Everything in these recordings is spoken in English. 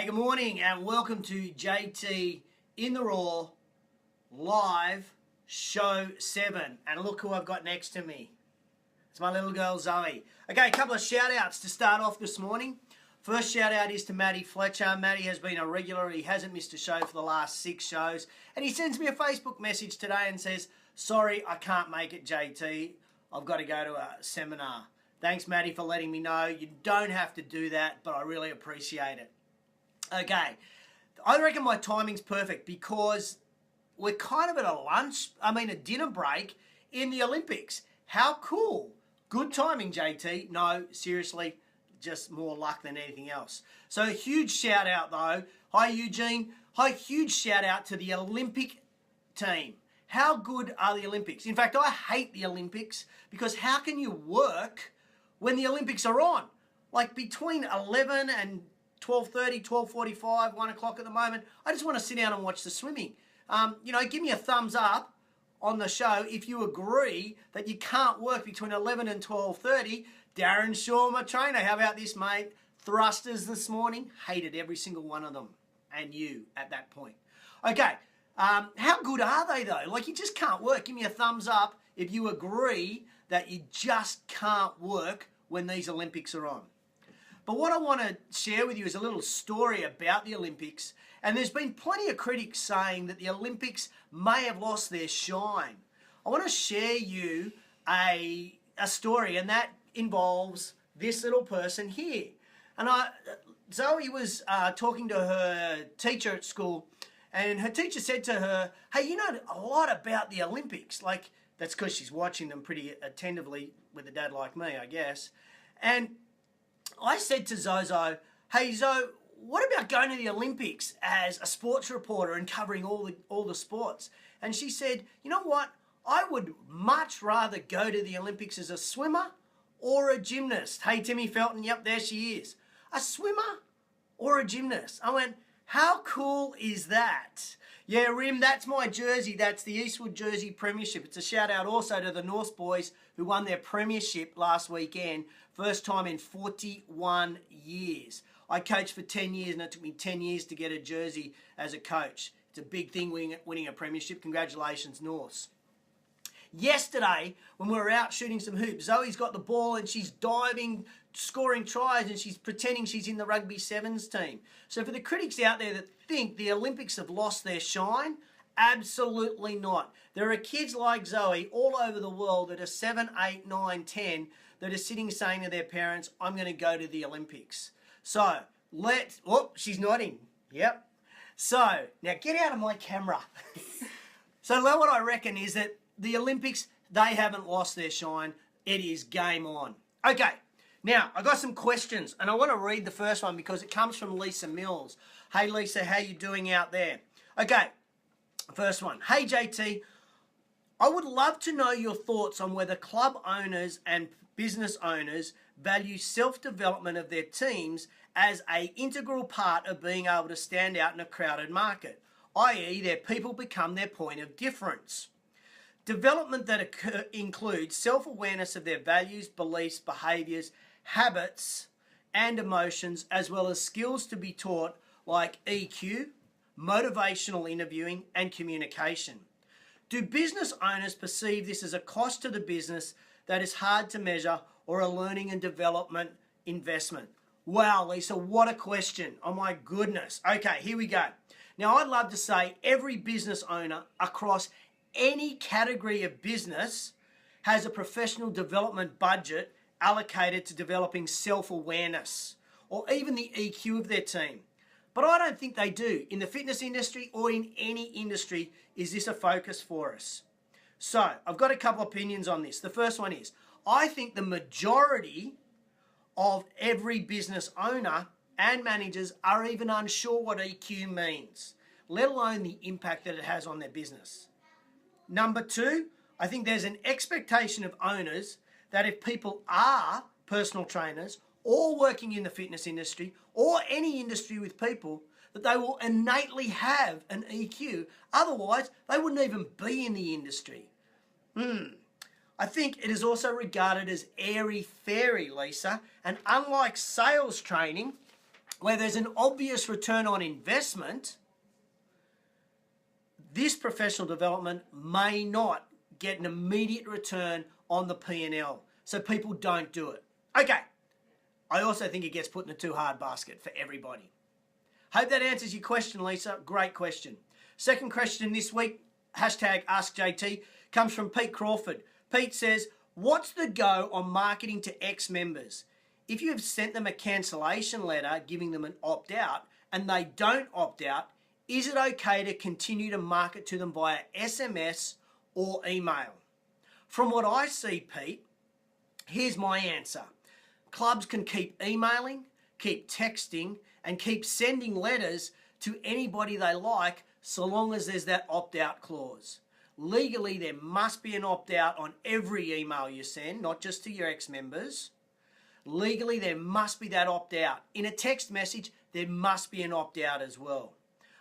Hey, good morning and welcome to JT in the Raw live show 7. And look who I've got next to me. It's my little girl Zoe. Okay, a couple of shout outs to start off this morning. First shout out is to Matty Fletcher. Matty has been a regular. He hasn't missed a show for the last 6 shows. And he sends me a Facebook message today and says, sorry, I can't make it, JT. I've got to go to a seminar. Thanks, Matty, for letting me know. You don't have to do that, but I really appreciate it. Okay, I reckon my timing's perfect because we're kind of at a dinner break in the Olympics. How cool. Good timing, JT. No, seriously, just more luck than anything else. So a huge shout out though. Hi, Eugene. Hi, huge shout out to the Olympic team. How good are the Olympics? In fact, I hate the Olympics because how can you work when the Olympics are on? Like between 11 and 12:30, 12:45, 1 o'clock at the moment. I just want to sit down and watch the swimming. Give me a thumbs up on the show if you agree that you can't work between 11 and 12:30. Darren Shaw, my trainer. How about this, mate? Thrusters this morning. Hated every single one of them. And you at that point. Okay. How good are they, though? Like, you just can't work. Give me a thumbs up if you agree that you just can't work when these Olympics are on. But what I want to share with you is a little story about the Olympics. And there's been plenty of critics saying that the Olympics may have lost their shine. I want to share you a story, and that involves this little person here. And Zoe was talking to her teacher at school, and her teacher said to her, hey, you know a lot about the Olympics. Like, that's because she's watching them pretty attentively with a dad like me, I guess. And I said to Zozo, hey, Zo, what about going to the Olympics as a sports reporter and covering all the sports? And she said, you know what? I would much rather go to the Olympics as a swimmer or a gymnast. Hey, Timmy Felton, yep, there she is. A swimmer or a gymnast? I went, how cool is that? Yeah, Rim, that's my jersey. That's the Eastwood Jersey Premiership. It's a shout out also to the Norse boys who won their premiership last weekend. First time in 41 years. I coached for 10 years and it took me 10 years to get a jersey as a coach. It's a big thing winning a premiership. Congratulations, Norse. Yesterday, when we were out shooting some hoops, Zoe's got the ball and she's diving, scoring tries, and she's pretending she's in the rugby sevens team. So for the critics out there that think the Olympics have lost their shine, absolutely not. There are kids like Zoe all over the world that are 7, 8, 9, 10 that are sitting saying to their parents, I'm going to go to the Olympics. So she's nodding. Yep. So now get out of my camera. So what I reckon is that the Olympics, they haven't lost their shine. It is game on. Okay, now I got some questions and I want to read the first one because it comes from Lisa Mills. Hey Lisa, how you doing out there? Okay, first one. Hey JT, I would love to know your thoughts on whether club owners and business owners value self-development of their teams as an integral part of being able to stand out in a crowded market, i.e. their people become their point of difference. Development that includes self-awareness of their values, beliefs, behaviours, habits and emotions, as well as skills to be taught like EQ, motivational interviewing and communication. Do business owners perceive this as a cost to the business that is hard to measure or a learning and development investment? Wow, Lisa, what a question. Oh my goodness. Okay, here we go. Now, I'd love to say every business owner across any category of business has a professional development budget allocated to developing self-awareness or even the EQ of their team. But I don't think they do. In the fitness industry or in any industry, is this a focus for us? So, I've got a couple opinions on this. The first one is, I think the majority of every business owner and managers are even unsure what EQ means, let alone the impact that it has on their business. Number 2, I think there's an expectation of owners that if people are personal trainers or working in the fitness industry or any industry with people, that they will innately have an EQ. Otherwise, they wouldn't even be in the industry. I think it is also regarded as airy-fairy, Lisa, and unlike sales training, where there's an obvious return on investment, this professional development may not get an immediate return on the P&L. So people don't do it. Okay. I also think it gets put in a too hard basket for everybody. Hope that answers your question, Lisa. Great question. Second question this week, #AskJT, comes from Pete Crawford. Pete says, what's the go on marketing to ex-members? If you have sent them a cancellation letter giving them an opt-out and they don't opt out, is it okay to continue to market to them via SMS or email? From what I see, Pete, here's my answer. Clubs can keep emailing, keep texting, and keep sending letters to anybody they like so long as there's that opt-out clause. Legally, there must be an opt-out on every email you send, not just to your ex-members. Legally, there must be that opt-out. In a text message, there must be an opt-out as well.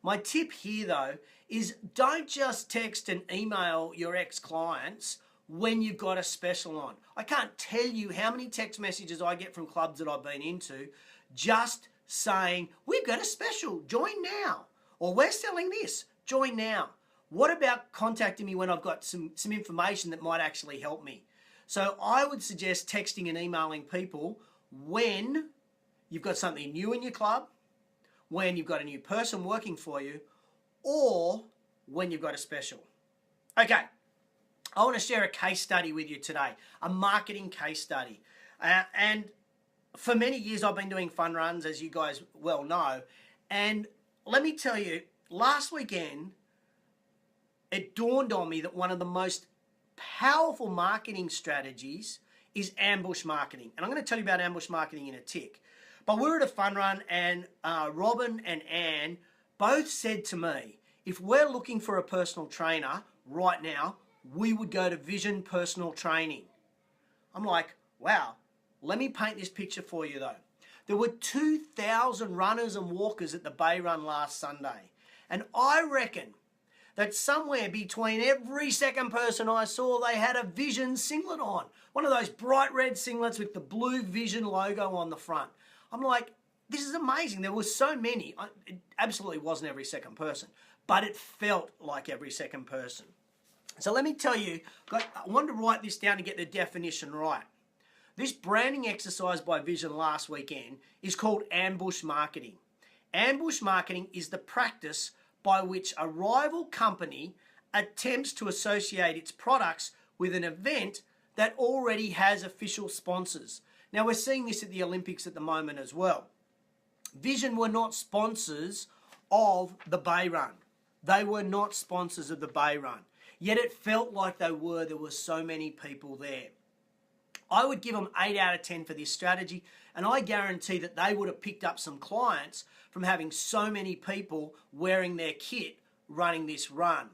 My tip here, though, is don't just text and email your ex-clients when you've got a special on. I can't tell you how many text messages I get from clubs that I've been into just saying, we've got a special, join now. Or we're selling this, join now. What about contacting me when I've got some information that might actually help me? So I would suggest texting and emailing people when you've got something new in your club, when you've got a new person working for you, or when you've got a special. Okay, I want to share a case study with you today, a marketing case study. And for many years I've been doing fun runs, as you guys well know, and let me tell you, last weekend, it dawned on me that one of the most powerful marketing strategies is ambush marketing. And I'm going to tell you about ambush marketing in a tick. But we were at a fun run and Robin and Anne both said to me, if we're looking for a personal trainer right now, we would go to Vision Personal Training. I'm like, wow, let me paint this picture for you though. There were 2,000 runners and walkers at the Bay Run last Sunday. And I reckon that somewhere between every second person I saw, they had a Vision singlet on. One of those bright red singlets with the blue Vision logo on the front. I'm like, this is amazing. There were so many. It absolutely wasn't every second person, but it felt like every second person. So let me tell you, I wanted to write this down to get the definition right. This branding exercise by Vision last weekend is called ambush marketing. Ambush marketing is the practice by which a rival company attempts to associate its products with an event that already has official sponsors. Now we're seeing this at the Olympics at the moment as well. Vision were not sponsors of the Bay Run. They were not sponsors of the Bay Run. Yet it felt like they were. There were so many people there. I would give them 8 out of 10 for this strategy, and I guarantee that they would have picked up some clients from having so many people wearing their kit running this run.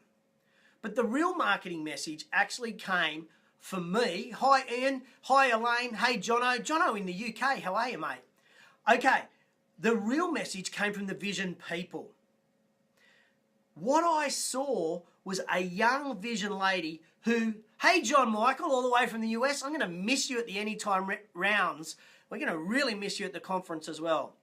But the real marketing message actually came for me. Hi Ian, hi Elaine, hey Jono. Jono in the UK, how are you mate? Okay, the real message came from the Vision people. What I saw was a young Vision lady who, hey John Michael, all the way from the US, I'm going to miss you at the Anytime rounds. We're going to really miss you at the conference as well.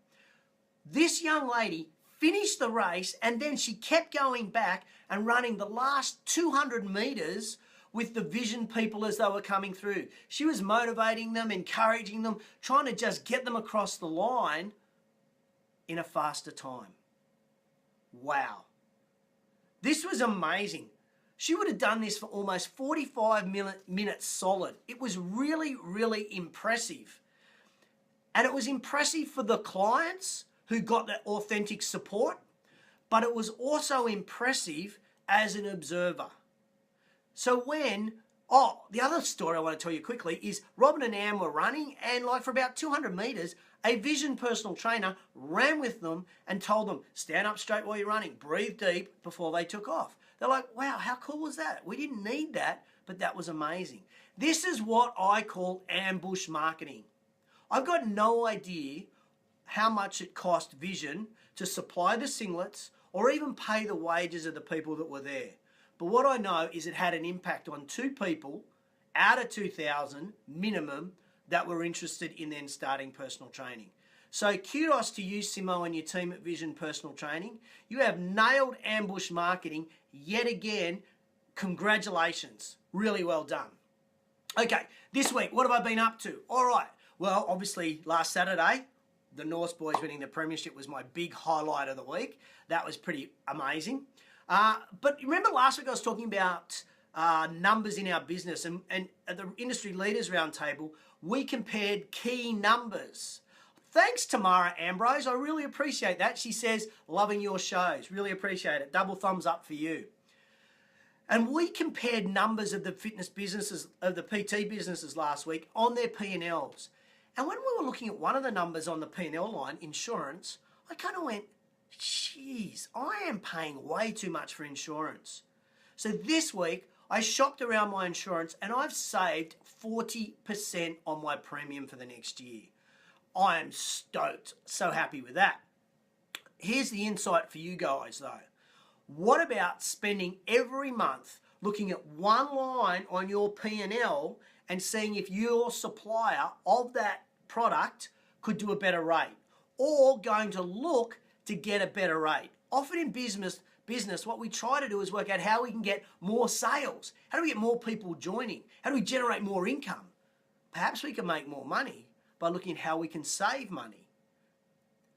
This young lady finished the race and then she kept going back and running the last 200 meters with the Vision people as they were coming through. She was motivating them, encouraging them, trying to just get them across the line in a faster time. Wow. This was amazing. She would have done this for almost 45 minutes solid. It was really, really impressive. And it was impressive for the clients who got that authentic support, but it was also impressive as an observer. So the other story I want to tell you quickly is Robin and Anne were running, and like for about 200 meters, a Vision personal trainer ran with them and told them, stand up straight while you're running, breathe deep before they took off. They're like, wow, how cool was that? We didn't need that, but that was amazing. This is what I call ambush marketing. I've got no idea how much it cost Vision to supply the singlets or even pay the wages of the people that were there. But what I know is it had an impact on 2 people out of 2,000 minimum that were interested in then starting personal training. So kudos to you, Simo, and your team at Vision Personal Training. You have nailed ambush marketing yet again. Congratulations. Really well done. Okay, this week, what have I been up to? All right, well, obviously last Saturday, the North boys winning the premiership was my big highlight of the week. That was pretty amazing. But remember last week I was talking about numbers in our business, and at the Industry Leaders Roundtable, we compared key numbers. Thanks, Tamara Ambrose. I really appreciate that. She says, loving your shows. Really appreciate it. Double thumbs up for you. And we compared numbers of the fitness businesses, of the PT businesses last week on their P&Ls. And when we were looking at one of the numbers on the P&L line, insurance, I kind of went, geez, I am paying way too much for insurance. So this week, I shopped around my insurance and I've saved 40% on my premium for the next year. I am stoked. So happy with that. Here's the insight for you guys though. What about spending every month looking at one line on your P&L and seeing if your supplier of that product could do a better rate, or going to look to get a better rate? Often in business, what we try to do is work out how we can get more sales. How do we get more people joining? How do we generate more income? Perhaps we can make more money by looking at how we can save money.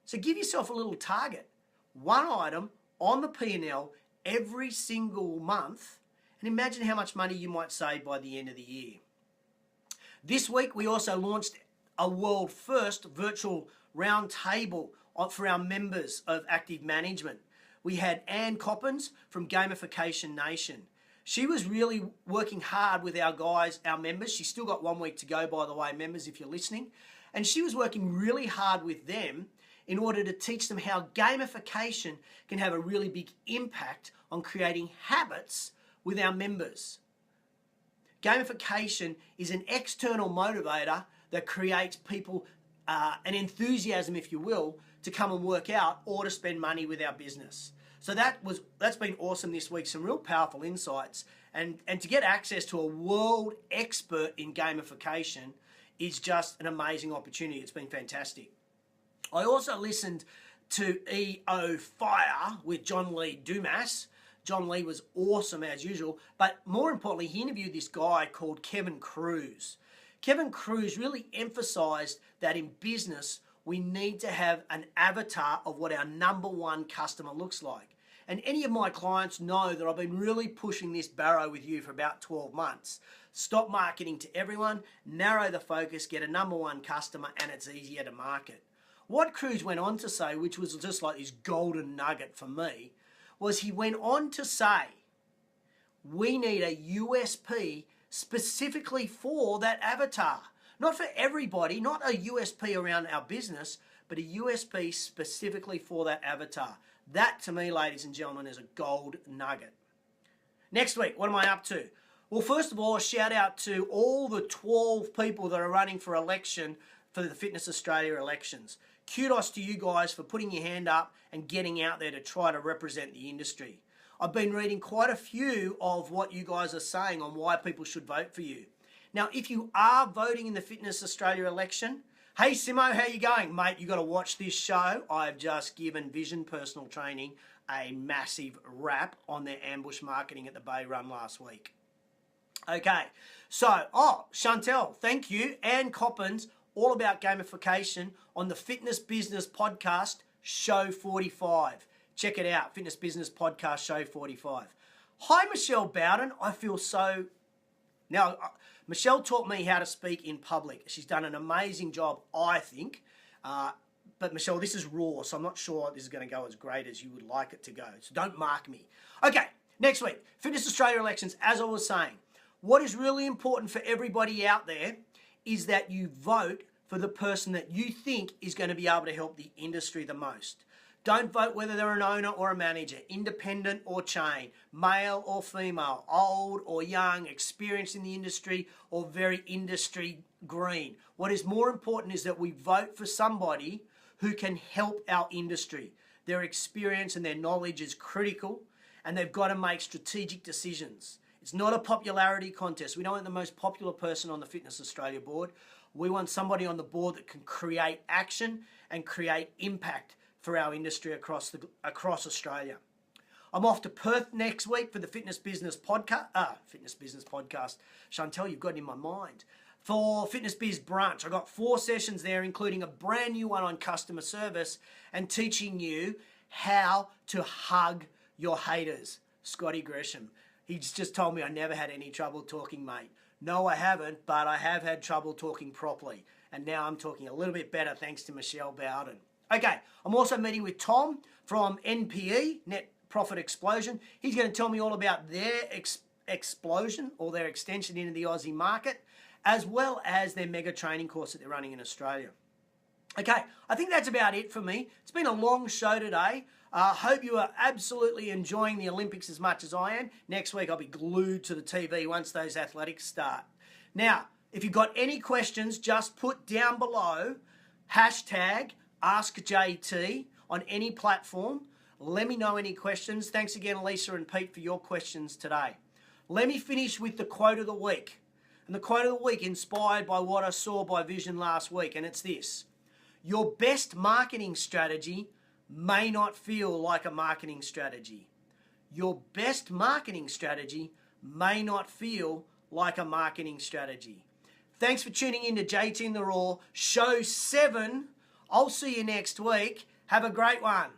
So give yourself a little target. One item on the P&L every single month, and imagine how much money you might save by the end of the year. This week we also launched a world first virtual roundtable for our members of Active Management. We had Ann Coppins from Gamification Nation. She was really working hard with our guys, our members. She's still got 1 week to go, by the way, members, if you're listening. And she was working really hard with them in order to teach them how gamification can have a really big impact on creating habits with our members. Gamification is an external motivator that creates people an enthusiasm, if you will, to come and work out or to spend money with our business. So that's been awesome this week. Some real powerful insights, and to get access to a world expert in gamification is just an amazing opportunity. It's been fantastic. I also listened to EO Fire with John Lee Dumas. John Lee was awesome as usual, but more importantly, he interviewed this guy called Kevin Cruz. Kevin Cruz really emphasized that in business, we need to have an avatar of what our number one customer looks like. And any of my clients know that I've been really pushing this barrow with you for about 12 months. Stop marketing to everyone, narrow the focus, get a number one customer, and it's easier to market. What Cruz went on to say, which was just like this golden nugget for me, was he went on to say, we need a USP specifically for that avatar. Not for everybody, not a USP around our business, but a USP specifically for that avatar. That, to me, ladies and gentlemen, is a gold nugget. Next week, what am I up to? Well, first of all, a shout out to all the 12 people that are running for election for the Fitness Australia elections. Kudos to you guys for putting your hand up and getting out there to try to represent the industry. I've been reading quite a few of what you guys are saying on why people should vote for you. Now, if you are voting in the Fitness Australia election, hey Simo, how you going? Mate, you got to watch this show. I've just given Vision Personal Training a massive rap on their ambush marketing at the Bay Run last week. Okay, so, Chantel, thank you. Ann Coppins, all about gamification on the Fitness Business Podcast, Show 45. Check it out, Fitness Business Podcast, Show 45. Hi, Michelle Bowden. I feel so... Now, Michelle taught me how to speak in public. She's done an amazing job, I think. But Michelle, this is raw, so I'm not sure this is going to go as great as you would like it to go. So don't mark me. Okay, next week, Fitness Australia elections, as I was saying. What is really important for everybody out there is that you vote for the person that you think is going to be able to help the industry the most. Don't vote whether they're an owner or a manager, independent or chain, male or female, old or young, experienced in the industry or very industry green. What is more important is that we vote for somebody who can help our industry. Their experience and their knowledge is critical, and they've got to make strategic decisions. It's not a popularity contest. We don't want the most popular person on the Fitness Australia board. We want somebody on the board that can create action and create impact for our industry across Australia. I'm off to Perth next week for the Fitness Business Podcast. Chantel, you've got it in my mind. For Fitness Biz Brunch, I got 4 sessions there, including a brand new one on customer service and teaching you how to hug your haters. Scotty Gresham. He's just told me I never had any trouble talking, mate. No, I haven't, but I have had trouble talking properly. And now I'm talking a little bit better thanks to Michelle Bowden. Okay, I'm also meeting with Tom from NPE, Net Profit Explosion. He's going to tell me all about their explosion or their extension into the Aussie market, as well as their mega training course that they're running in Australia. Okay, I think that's about it for me. It's been a long show today. Hope you are absolutely enjoying the Olympics as much as I am. Next week I'll be glued to the TV once those athletics start. Now, if you've got any questions, just put down below #AskJT on any platform. Let me know any questions. Thanks again, Lisa and Pete, for your questions today. Let me finish with the quote of the week. And the quote of the week inspired by what I saw by Vision last week, and it's this: your best marketing strategy may not feel like a marketing strategy. Your best marketing strategy may not feel like a marketing strategy. Thanks for tuning in to JT in the Raw, show 7. I'll see you next week. Have a great one.